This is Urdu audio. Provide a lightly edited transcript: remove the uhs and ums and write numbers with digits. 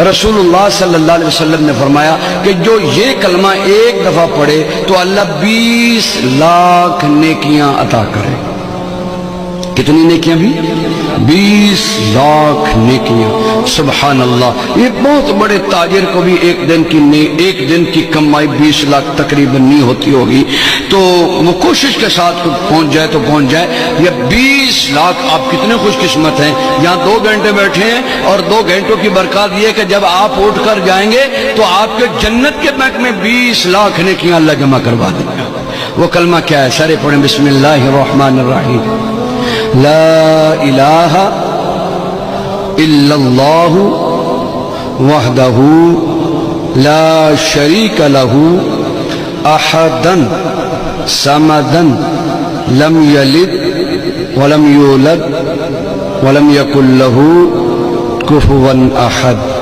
رسول اللہ صلی اللہ علیہ وسلم نے فرمایا کہ جو یہ کلمہ ایک دفعہ پڑھے تو اللہ 20 لاکھ نیکیاں عطا کرے. کتنی نیکیاں بھی؟ 20 لاکھ نیکیاں. سبحان اللہ. یہ بہت بڑے تاجر کو بھی ایک دن کی کمائی 20 لاکھ تقریباً نہیں ہوتی ہوگی، تو وہ کوشش کے ساتھ پہنچ جائے تو پہنچ جائے. یہ 20 لاکھ، آپ کتنے خوش قسمت ہیں. یہاں 2 گھنٹے بیٹھے ہیں اور 2 گھنٹوں کی برکات یہ کہ جب آپ اٹھ کر جائیں گے تو آپ کے جنت کے بینک میں 20 لاکھ نیکیاں اللہ جمع کروا دیں گے. وہ کلمہ کیا ہے؟ سارے پڑھیں. بسم اللہ الرحمن الرحیم. لا الہ الا اللہ وحدہ لا شریک لہ احدا صمدا لم یلد ولم یولد ولم یکن لہ کفوا احد.